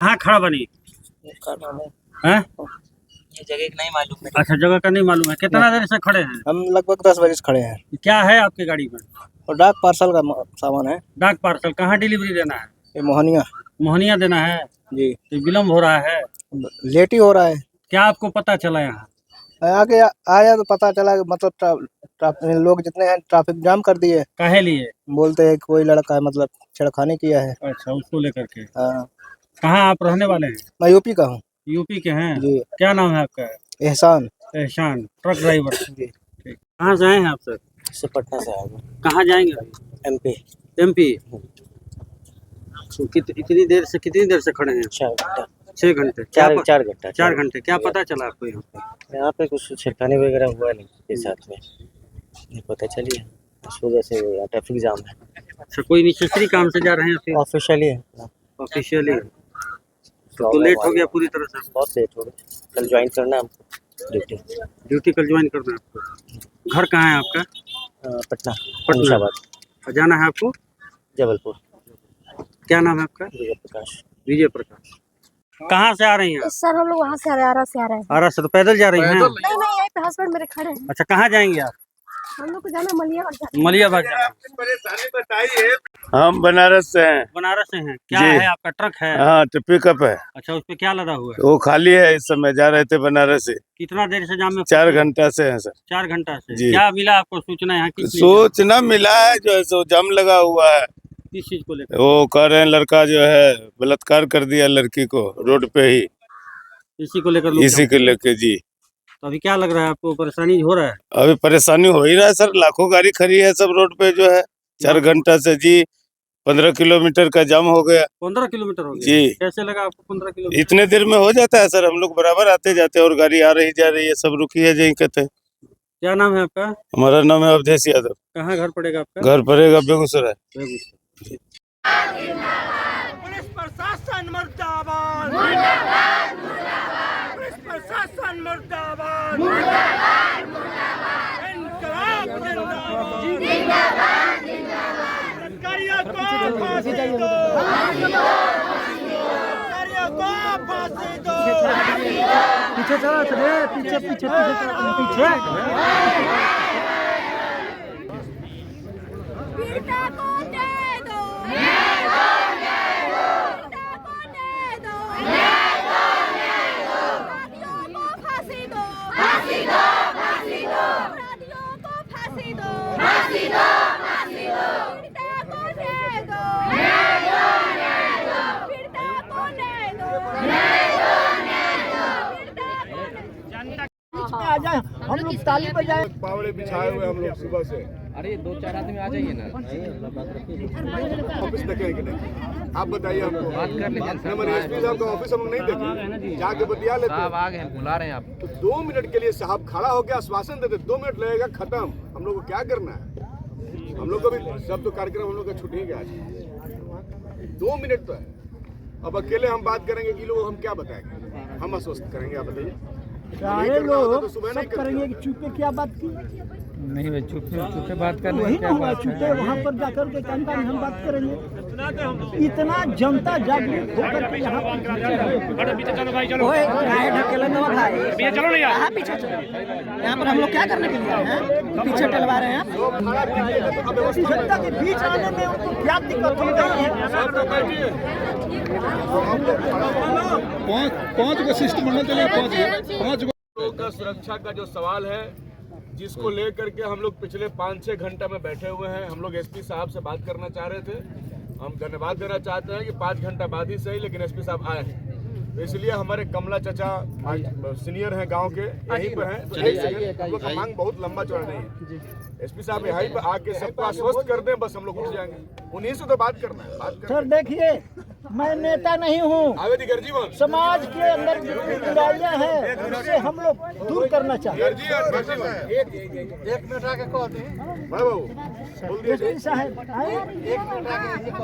कहाँ खड़ा बनी है? ये जगह नहीं मालूम है। अच्छा, जगह का नहीं मालूम है। कितना देर से खड़े हैं? हम लगभग 10 बजे से खड़े हैं। क्या है आपकी गाड़ी में? और डाक पार्सल का सामान है। डाक पार्सल कहाँ डिलीवरी देना है? ये मोहनिया मोहनिया देना है जी। तो विलम्ब हो रहा है, लेट ही हो रहा है। क्या आपको पता चला? यहाँ आगे आया तो पता चला कि मतलब लोग जितने हैं ट्रैफिक जाम कर दिए। काहे लिए? बोलते हैं कोई लड़का है मतलब छेड़खानी किया है। अच्छा, उसको लेकर के। हाँ। कहाँ आप रहने वाले हैं? मैं यूपी का हूँ। यूपी के हैं जी। क्या नाम है आपका? एहसान। एहसान, ट्रक ड्राइवर। जी। ठीक। कहाँ से आए हैं आप सर? से पटना से आया हूँ। कहाँ जाएंगे? एमपी। एमपी। तो कितनी देर से खड़े हैं? 4 घंटा। 6 घंटे? 4 घंटा। 4 घंटे। क्या पता चला आपको यहाँ पे? यहाँ पे कुछ छेड़खानी वगैरह हुआ नहीं के साथ में, नहीं पता चली है। इस वजह से यहाँ ट्रैफिक जाम है। अच्छा, कोई नेसेसरी काम से जा रहे हैं फिर? ऑफिशियली है। ऑफिशियली। तो लेट हो गया पूरी तरह से? बहुत लेट हो गया। कल ज्वाइन करना है हमको ड्यूटी कल ज्वाइन करना है आपको। घर कहाँ है आपका? पटना। और जाना है आपको जबलपुर। क्या नाम है आपका? विजय प्रकाश। विजय प्रकाश। कहाँ से आ रही हैं? सर हम लोग वहाँ से आरा से आ रहे हैं। आरा से? तो पैदल जा रही हैं? नहीं यहीं पे हस्बैंड मेरे खड़े हैं। अच्छा, कहाँ जाएंगे आप? हम लोग को जाना मलियाबाग। मलियाबाग जाना। परेशानी बताइए। हम बनारस से हैं। बनारस से हैं? क्या है आपका ट्रक है? हाँ, पिकअप है। अच्छा, उस पे क्या लदा हुआ है? वो खाली है, इस समय जा रहे थे बनारस से। कितना देर से जाम में? 4 घंटा से है सर। 4 घंटा से। जी। क्या मिला आपको सूचना यहाँ की? सूचना मिला है जो है सो जाम लगा हुआ है। किस चीज को लेकर? वो कह रहे हैं लड़का जो है बलात्कार कर दिया लड़की को रोड पे ही। इसी को लेकर लोग इसी को लेके जी। तो अभी क्या लग रहा है आपको? परेशानी हो रहा है? अभी परेशानी हो ही रहा है सर, लाखों गाड़ी खड़ी है सब रोड पे जो है। 4 घंटा से जी 15 किलोमीटर का जाम हो गया। 15 किलोमीटर हो गया? जी। कैसे लगा आपको 15 किलोमीटर? इतने देर में हो जाता है सर, हम लोग बराबर आते जाते और गाड़ी आ रही जा रही है, सब रुकी है यही कहते हैं। क्या नाम है आपका? हमारा नाम है अवधेश यादव। कहाँ घर पड़ेगा आपका? घर पड़ेगा बेगूसराय। पुलिस प्रशासन मुर्दाबाद। पुलिस प्रशासन मुर्दाबाद। इनकलाब जिंदाबाद। सरकारियों को फांसी दो। सरकारियों को फांसी दो। पीछे चला पीछे पीड़िता को दे दो। अपराधियों को फांसी दो। अपराधियों को फांसी दो। पीड़िता को दे दो। पीड़िता को दे दो। आ जाए हम लोग ताली बजाए। पावड़े बिछाए हुए हम लोग सुबह से। अरे 2-4 आदमी आ जाइए ना। ऑफिस देखे कि नहीं आप बताइए हमको। बात कर लीजिए हमारे एसपी साहब का ऑफिस हम नहीं देखे, जाके बतिया लेते। साहब आ गए, बुला रहे हैं आप। तो 2 मिनट के लिए साहब खड़ा होकर आश्वासन देते 2 मिनट लगेगा खत्म। हम लोग को क्या करना है? हम लोग को भी सब तो कार्यक्रम हम लोग का छुट्टी गया आज। 2 मिनट तो है। अब अकेले हम बात करेंगे कि लोग हम क्या बताएंगे? हम आश्वस्त करेंगे? आप बताइए। सारे लोग सब करेंगे कि चुपे क्या बात की? नहीं भाई, चुपे बात करने वही ना हुआ, चुपे वहाँ पर जाकर के जनता में हम बात करेंगे। इतना जनता जागरूक होकर के यहाँ पर चलो ना यार। पीछे चलो। यहाँ पर हम लोग क्या करने के लिए हैं? पीछे टलवा रहे हैं। जनता के बीच आने में उनको क्या दिक्कत हो रही है? पांच को शिष्टमंडल के लिए पांच का सुरक्षा का जो सवाल है, जिसको लेकर के हम लोग पिछले 5-6 घंटा में बैठे हुए हैं। हम लोग एसपी साहब से बात करना चाह रहे थे। हम धन्यवाद देना चाहते हैं कि 5 घंटा बाद ही सही, लेकिन एसपी साहब आए हैं। तो इसलिए हमारे कमला चाचा सीनियर हैं गांव के, यहीं पे हैं। तो एक सेकंड, हम लोग का मांग बहुत लंबा चौड़ा नहीं है। एसपी साहब यहीं पे आके सबको आश्वस्त कर दें, बस हम लोग उठ जाएंगे। उन्हीं से तो बात करना है। सर देखिए, मैं नेता नहीं हूँ। समाज के अंदर जितनी बुराइयां हैं उससे हम लोग दूर करना चाहते हैं। एक मिनट आके कहो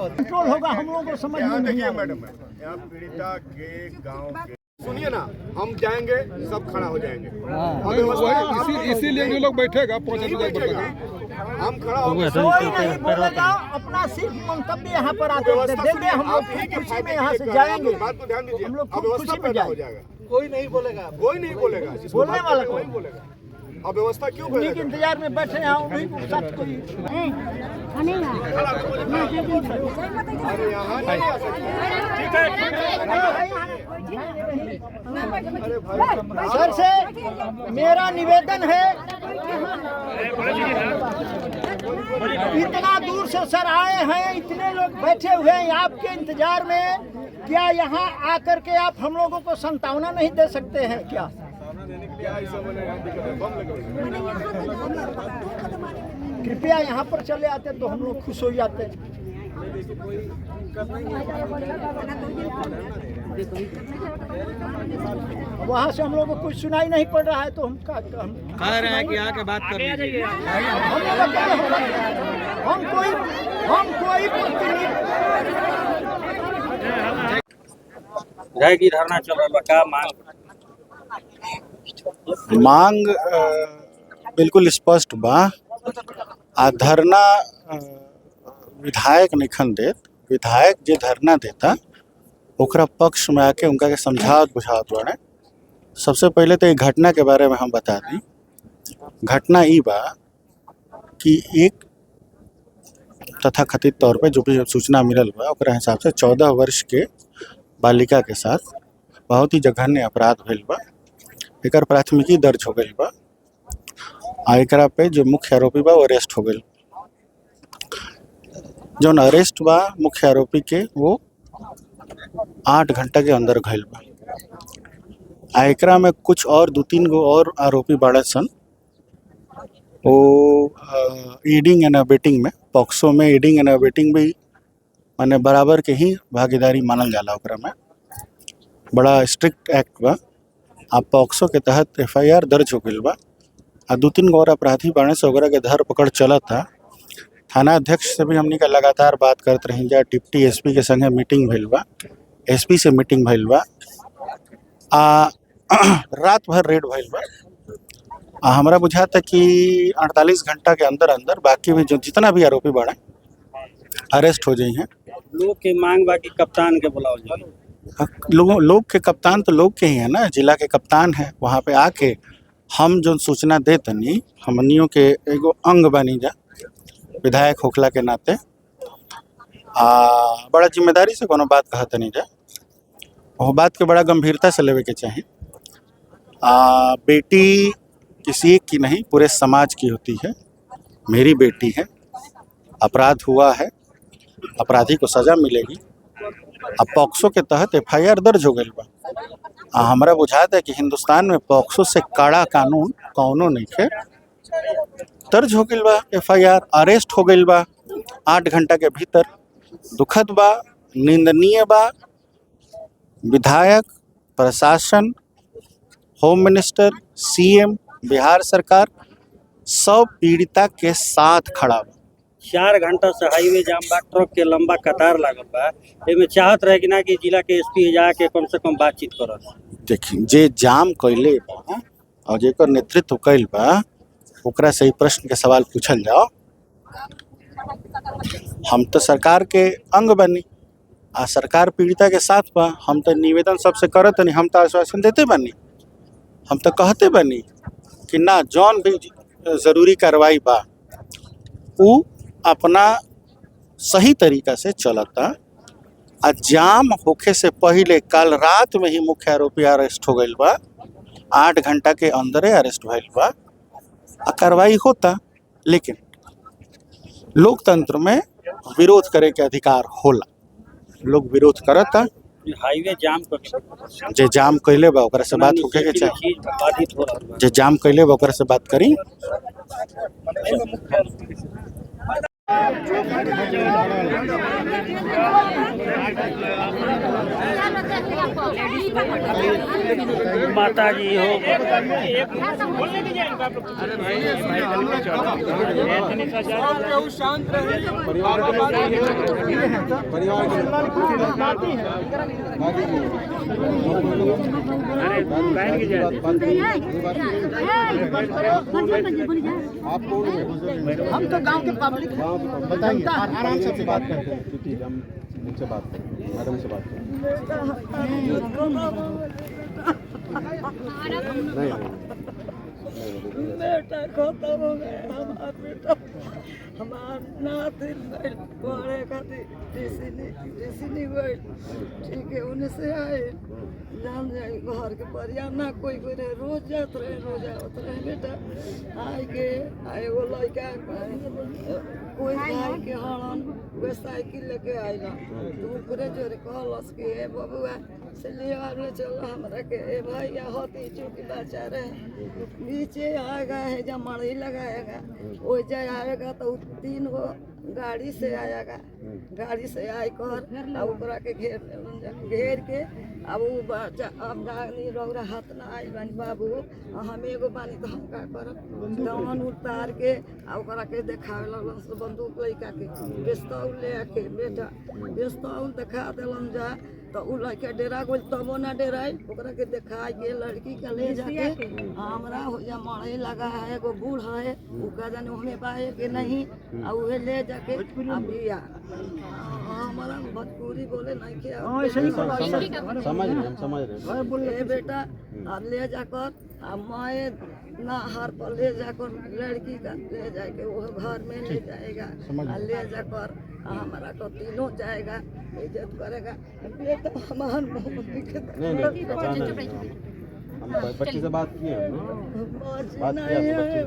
कंट्रोल होगा, हम लोगों को समझ में नहीं आएगा। मैडम यहाँ पीड़िता के गाँव के सुनिए ना, हम जाएंगे सब खड़ा हो जाएंगे। इसीलिए लोग बैठेगा 5 बजे। हम खड़ा होंगे। कोई नहीं बोलेगा, अपना सिर्फ मंतव्य यहाँ पर आकर देंगे, हम लोग खुशी में यहाँ से जाएंगे। बात को ध्यान दीजिए, हम लोग खूब अव्यवस्था खुशी में पैदा हो जाएंगे। जाएगा। कोई नहीं बोलेगा, कोई नहीं बोलेगा, बोलने वाला कोई कौन? बोलेगा। अव्यवस्था क्यों उन्हीं के करेगा? इंतजार में बैठे हैं, उन्हीं को साथ कोई अरे यहाँ नहीं आ सकते। सर से मेरा निवेदन है, इतना दूर से सर आए हैं, इतने लोग बैठे हुए हैं आपके इंतजार में, क्या यहाँ आकर के आप हम लोगों को संतावना नहीं दे सकते हैं क्या? कृपया यहाँ पर चले आते तो हम लोग खुश हो जाते। वहाँ से हम लोग को कुछ सुनाई नहीं पड़ रहा है तो हम कह रहे हैं कि आके बात कर लीजिए। हम कोई जाएगी धरना चल रहा का मांग बिल्कुल स्पष्ट बा। आ धरना विधायक निखन देत, विधायक जे धरना देता ओकरा पक्ष में आके उनका के समझावत बुझावत बाड़े। सबसे पहले तो एक घटना के बारे में हम बता दी। घटना ई बा कि एक तथाकथित तौर पे जो भी सूचना मिलल बा ओकरा हिसाब से 14 वर्ष के बालिका के साथ बहुत ही जघन्य अपराध भइल बा। एकर प्राथमिकी दर्ज हो गई बा। एकरा पे जो मुख्य आरोपी बा वो अरेस्ट हो गई। जौन अरेस्ट बा मुख्य आरोपी के वो 8 घंटा के अंदर भइल बा। एकरा में कुछ और 2-3 गो और आरोपी बाड़े सन। वो एडिंग एंड अबेटिंग में, पॉक्सो में एडिंग एंड अबेटिंग भी माने बराबर के ही भागीदारी मानल जाला। ओकरा में बड़ा स्ट्रिक्ट एक्ट बा। आ पॉक्सो के तहत FIR दर्ज हो गई बा। आ 2-3 गो और अपराधी बाड़े से ओकरा के धरपकड़ चलत था। थाना अध्यक्ष से भी हमनी का लगातार बात करते रही जा। डिप्टी SP के संगे मीटिंग भइल बा, SP से मीटिंग भइल बा। रात भर रेड भइल बा। हमरा बुझाता कि 48 घंटा के अंदर अंदर बाकी भी जो जितना भी आरोपी बाड़े अरेस्ट हो जाई हैं। लोग के मांग बाकी कप्तान के बुलाओ जाए। लोग के कप्तान तो लोग के ही है ना, जिला के कप्तान है। वहाँ पे आके हम जो सूचना दे तनी, हमनियों के एगो अंग बनी जा विधायक होखला के नाते। बड़ा जिम्मेदारी से कोनो बात कहत नहीं जा, वो बात के बड़ा गंभीरता से लेवे के चाही। बेटी किसी एक की नहीं, पूरे समाज की होती है। मेरी बेटी है, अपराध हुआ है, अपराधी को सजा मिलेगी। अब पॉक्सो के तहत FIR दर्ज हो गई बा। हमरा बुझाता है कि हिंदुस्तान में पॉक्सो से कड़ा कानून कौनो नहीं है। दर्ज हो गई बा FIR, अरेस्ट हो गई बा 8 घंटा के भीतर। दुखद बा, निंदनीय बा। विधायक, प्रशासन, होम मिनिस्टर, CM, बिहार सरकार सब पीड़िता के साथ खड़ा बा। 4 घंटा से हाईवे जाम बा, ट्रक के लंबा कतार लागल बा। एमे चाहत रहे कि ना कि जिला के SP जाके कम से कम बातचीत करत। देखिए, जे जाम कैले बा और जेकर नेतृत्व कैल बा ओकरा से ही प्रश्न के सवाल पूछल जाओ। हम तो सरकार के अंग बनी, सरकार पीड़िता के साथ बा। हम तो निवेदन सबसे करत नहीं, हम तो आश्वासन देते बनी, हम तो कहते बनी कि ना जौन भी जरूरी कार्रवाई बा उ अपना सही तरीका से चलता। जाम होखे से पहले कल रात में ही मुख्य आरोपी अरेस्ट हो गई बा। 8 घंटा के अंदर अरेस्ट भइल बा। कार्रवाई होता, लेकिन लोकतंत्र में विरोध करे के अधिकार होला। लोग विरोध करता। हाईवे जाम कर जे जाम कैले बा ओकरा से बात होके के चाहिए। जे जाम कैले बा ओकरा से बात करी। माता जी हो शांत रहे हम तो गांव के पब्लिक बताइए आराम से बात करते हैं क्योंकि हम उनसे बात करें मैडम से बात करें बेटा खत्म हो गया हमारा बेटा हमार नातिन पढ़े खातिर टीसी नहीं गई ठीक है उन्हें से आए जान जाए घर के परिवार ना कोई कोई रहे रोज जात रहे रोज आवत रहे बेटा आए के आए वो लड़का कोई भाई के हड़न वे साइकिल लेके आइला तो ऊपरे जोरे कहलस के ए बबुआ से ले आवे चलो हमरा के ए भैया होती चूंकि बचा रहे नीचे आएगा है जब मड़ई लगाएगा वो जाए आएगा तो 3 गो गाड़ी से आएगा गाड़ी से आए कर अब ओकरा के घेर के अब वो बच्चा अब गाड़ी रौरा हाथ ना आई बानी बाबू हम एगो बानी तो हम का करब दमन उतार के आ ओकरा के देखावे लगलन से बंदूक लइका के पिस्तौल ले के बेटा पिस्तौल देखा देलन जा तो उ लड़का डेरा गोल तबो ना डेराई ओकरा के देखा के लड़की के ले जाके हमरा हो जा मड़े लगा है एगो बूढ़ है उ का जाने हमें पाए के नहीं आ उहे ले जाके अबिया हमारा भोजपुरी बोले नहीं के समझ रहे ए बेटा अब ले जाकर अब माए नहर पर ले जाकर लड़की का ले जाके वो घर में ले जाएगा और ले जाकर हमारा तो तीनों जाएगा इज्जत करेगा बेटा हमारे हम बच्ची से बात किए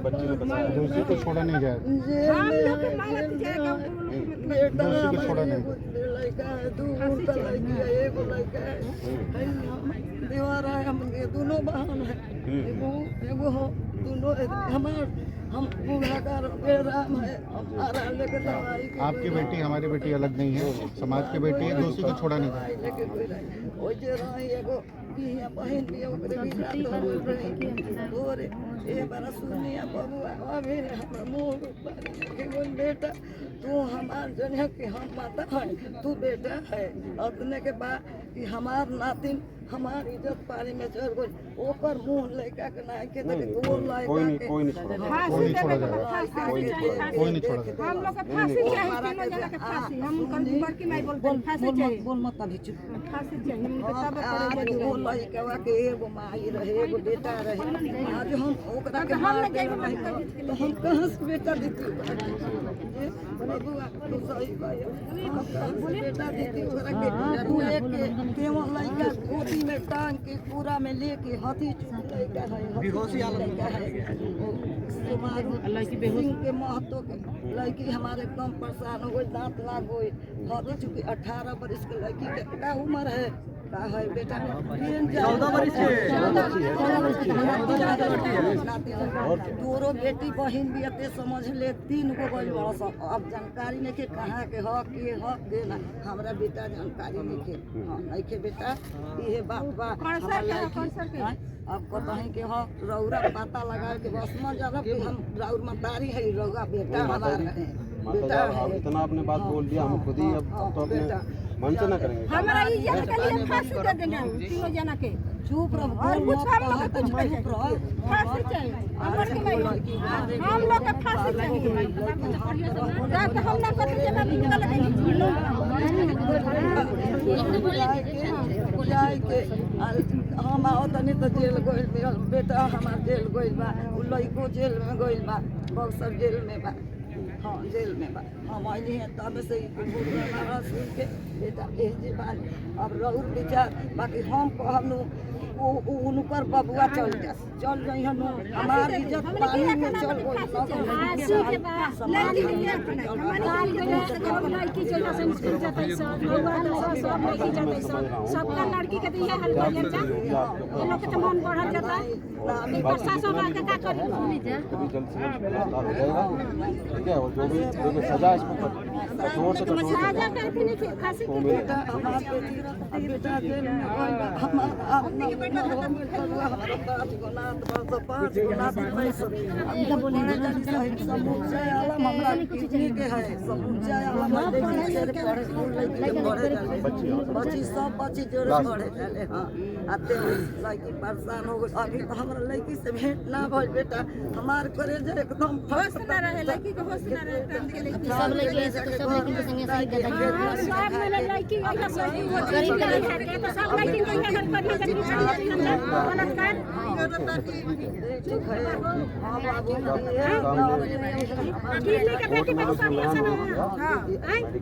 बच्ची ने बताया दूसरी को छोड़ा नहीं जाएगा बेटा दूसरी को छोड़ा नहीं लड़का है 2 लड़की है एगो लड़का है दीवार है हम दोनों बहन है एगो हो दोनों हमार हम बूढ़ा का राम है हमारा लेके दवाई आपकी बेटी हमारी बेटी अलग नहीं है समाज की बेटी है दूसरी को छोड़ा नहीं जाएगा लेके कोई ओ जे रही एगो बिया बहन भी ओकरे भी रात बोल रही और ए बड़ा सुनिया बबुआ अभी हमरा मुंह के बोल बेटा तू हमार जने कि हम माता है तू बेटा है अपने के बाद कि हमार नातिन हमार इज्जत पानी में चढ़ गई ओकर मुंह लेके के ना के तो लायक कोई नहीं छोड़ा जाएगा कोई नहीं छोड़ा जाएगा हम लोग का फांसी चाहिए तीनों जना के फांसी हम उनकर बड़की माई बोल फांसी चाहिए बोल मत अभी चुप फांसी चाहिए हम के तब आज वो लड़का के एगो माई रहे एगो बेटा रहे आज हम ओकरा के मार दे रहे तो हम कहां से बेटा देती बबुआ तू सही कहियो हम कहां से बेटा देती ओकरा के तू एक के वो लड़का गोदी में टांग के पूरा में लेके हाथी चुप लड़का है बेहोशी लड़का है सुमारू सिंह के महतो के लड़की हमारे कम परेशान हो गई दांत लाग गई हाथी चुकी 18 बरस के लड़की के क्या उम्र है का है बेटा 14 बरस दोरो बेटी बहन भी अते समझ ले 3 गो गइल बड़ा सब अब जानकारी नहीं के कहाँ के हक के हक देना हमरा बेटा जानकारी नहीं के हां नहीं के बेटा ये बात बा अब कहीं के हक रौरा पता लगा के बस न जानब कि हम राउर मतारी है रौरा बेटा हमारा है बेटा है इतना आपने बात बोल दिया हम खुद ही अब तो अपने मन से ना करेंगे हमारा इज्जत के लिए फांसी दे देना तीनों जना के चुप रहो और कुछ हम लोग चुप रहो फांसी चाहिए हम लोग का फांसी चाहिए रात हम ना कर जना निकल के हम आओ तनी तो जेल गइल बेटा हमार जेल गइल बा उ लइको जेल में गइल बा बक्सर जेल में बा हाँ जेल में बा हम आइली हैं तब से सुन के बेटा ए जे बानी अब रहू विचार बाकी हम कहनु उनकर बबुआ चल गई हम हमारी इज्जत पानी में चल गई सबका लड़की के दिए हल कर ये लोग के मन बढ़ल जाता है प्रशासन आके का करी ठीक है, और जो भी सजा इसको कठोर से कठोर साजा करती नहीं थी फांसी की बेटा हमारा बेटा के हमारा पाँच गुना पैसा समूचा आलम हमरा किडनी के है समूचा आलम बच्ची सब बच्ची जोड़े पढ़े चले हाँ आते लड़की परेशान हो गई अभी तो हमारा लड़की से भेंट ना भइल बेटा हमार करे जे एकदम होश ना रहे लड़की को होश ना रहे सब लड़की ऐसे तो सब लड़की के संगे सही गदा सब मेरे लड़की ऐसा सही वो गरीब का है तो सब लड़की को ये हल करिए जब बलात्कार हां बाबू किडनी के बेटी पे सब ऐसा ना हां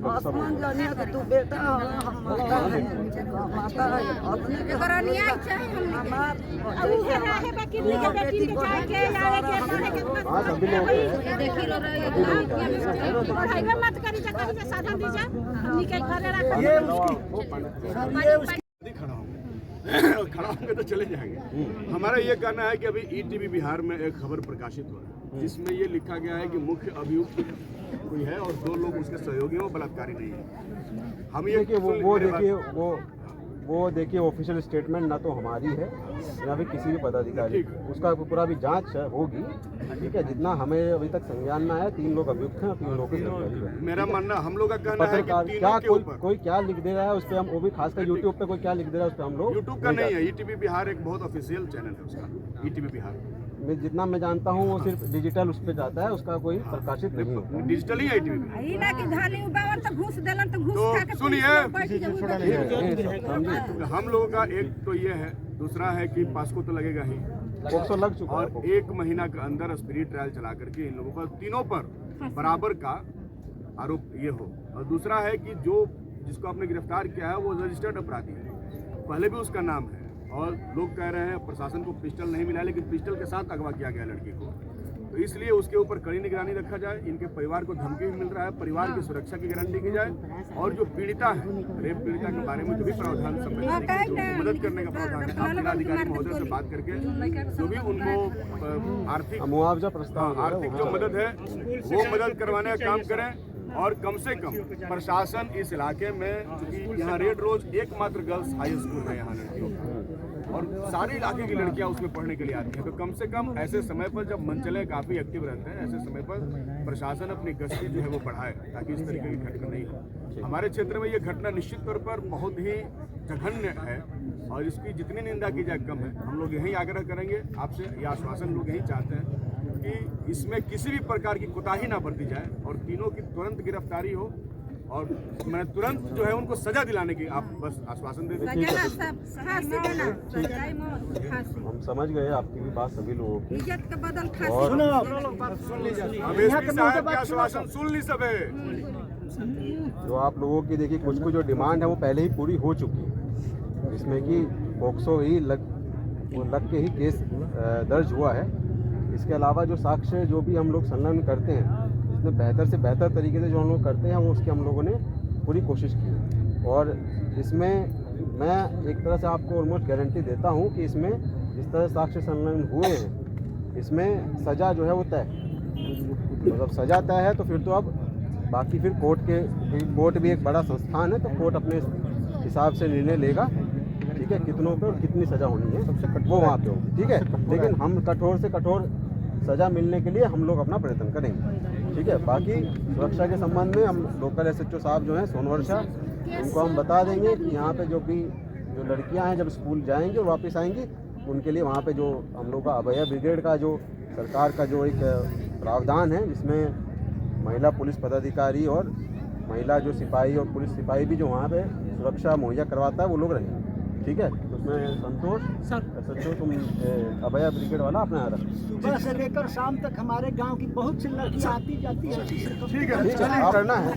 आसमान जाने कि तू बेटा हम माता है अपने के करनिया चाहिए हमार अब वो है किडनी के बेटी के चाहे के लावे के माने के देखी लो रही पढ़ाई मत करी जा करी साधन दीजा हमनी के घरे रख ये उसकी खड़ा होंगे तो चले जाएंगे। हमारा ये कहना है कि अभी ईटीवी बिहार में एक खबर प्रकाशित हुआ जिसमें ये लिखा गया है कि मुख्य अभियुक्त कोई है और 2 लोग उसके सहयोगी हैं, वो बलात्कारी नहीं है। हम ये वो देखिए ऑफिशियल स्टेटमेंट ना तो हमारी है ना भी किसी भी पदाधिकारी, उसका पूरा भी जांच होगी। ठीक है, जितना हमें अभी तक संज्ञान में आया 3 लोग अभियुक्त हैं, 3 लोग मेरा मानना हम लोग का कहना है कि क्या कोई क्या लिख दे रहा है उस पर हम वो भी खासकर यूट्यूब पे कोई क्या लिख दे रहा है उस पर हम लोग यूट्यूब का नहीं है, ईटीवी बिहार एक बहुत ऑफिशियल चैनल है उसका, ईटीवी बिहार जितना मैं जानता हूँ वो सिर्फ डिजिटल उस पर जाता है, उसका कोई प्रकाशित नहीं होता। डिजिटल ही है ईटीवी ना कि धानी उबावन तो घूस देलन तो घूस खा के सुनिए समझिए, हम लोगों का एक तो ये है, दूसरा है कि पास्को तो लगेगा ही, पॉक्सो लग चुका और 1 महीना के अंदर स्पिरिट ट्रायल चला करके इन लोगों पर तीनों पर बराबर का आरोप ये हो। और दूसरा है कि जो जिसको आपने गिरफ्तार किया है वो रजिस्टर्ड अपराधी है, पहले भी उसका नाम है, और लोग कह रहे हैं प्रशासन को पिस्टल नहीं मिला लेकिन पिस्टल के साथ अगवा किया गया लड़की को, तो इसलिए उसके ऊपर कड़ी निगरानी रखा जाए। इनके परिवार को धमकी भी मिल रहा है, परिवार की सुरक्षा की गारंटी की जाए, और जो पीड़िता है रेप पीड़िता के बारे में जो भी प्रावधान मदद करने का प्रावधान है, आप जिलाधिकारी महोदय से बात करके जो भी उनको आर्थिक मुआवजा प्रस्ताव आर्थिक जो मदद है वो मदद करवाने का काम करें। और कम से कम प्रशासन इस इलाके में, क्योंकि यहाँ रेड रोज एकमात्र गर्ल्स हाई स्कूल है यहाँ लड़कियों का, और सारे इलाके की लड़कियां उसमें पढ़ने के लिए आती हैं, तो कम से कम ऐसे समय पर जब मंचले काफ़ी एक्टिव रहते हैं, ऐसे समय पर प्रशासन अपनी गश्ती जो है वो बढ़ाए ताकि इस तरीके की घटना नहीं हो। हमारे क्षेत्र में ये घटना निश्चित तौर पर बहुत ही जघन्य है और इसकी जितनी निंदा की जाए कम है। हम लोग यही आग्रह करेंगे आपसे, या आश्वासन लोग यही चाहते हैं कि इसमें किसी भी प्रकार की कोताही ना बरती जाए और तीनों की तुरंत गिरफ्तारी हो, और मैं तुरंत जो है उनको सजा दिलाने की आप बस आश्वासन दे दीजिए। हम समझ गए आपकी भी बात सभी लोगों की, इज्जत के बदल और हम एसपी साहब के आश्वासन सुन ली सब है। जो आप लोगों की देखिए कुछ जो डिमांड है वो पहले ही पूरी हो चुकी है, जिसमें कि पॉक्सो ही लग के ही केस दर्ज हुआ है। इसके अलावा जो साक्ष्य जो भी हम लोग संलग्न करते हैं, इसमें बेहतर से बेहतर तरीके से जो हम लोग करते हैं वो उसकी हम लोगों ने पूरी कोशिश की, और इसमें मैं एक तरह से आपको ऑलमोस्ट गारंटी देता हूँ कि इसमें जिस तरह साक्ष्य संलग्न हुए हैं इसमें सज़ा जो है वो तय, मतलब सज़ा तय है, तो फिर तो अब बाकी फिर कोर्ट भी एक बड़ा संस्थान है, तो कोर्ट अपने हिसाब से निर्णय लेगा, ठीक है, कितनों पे और कितनी सज़ा होनी है वो वहाँ पे होगी, ठीक है। लेकिन हम कठोर से कठोर सज़ा मिलने के लिए हम लोग अपना प्रयत्न करेंगे, ठीक है। बाकी सुरक्षा के संबंध में हम लोकल SHO साहब जो हैं सोनवर्षा, उनको हम बता देंगे कि यहाँ पे जो लड़कियाँ हैं जब स्कूल जाएंगी और वापस आएंगी उनके लिए वहाँ पे जो हम लोग का अभया ब्रिगेड का जो सरकार का जो एक प्रावधान है, जिसमें महिला पुलिस पदाधिकारी और महिला जो सिपाही और पुलिस सिपाही भी जो वहाँ पे सुरक्षा मुहैया करवाता है वो लोग रहेंगे, ठीक है। उसमें संतोष SHO तुम अभया ब्रिगेड वाला अपना यहाँ रखो, सुबह से लेकर शाम तक हमारे गांव की बहुत सी लड़कियां आती जाती है। ठीक है, करना है।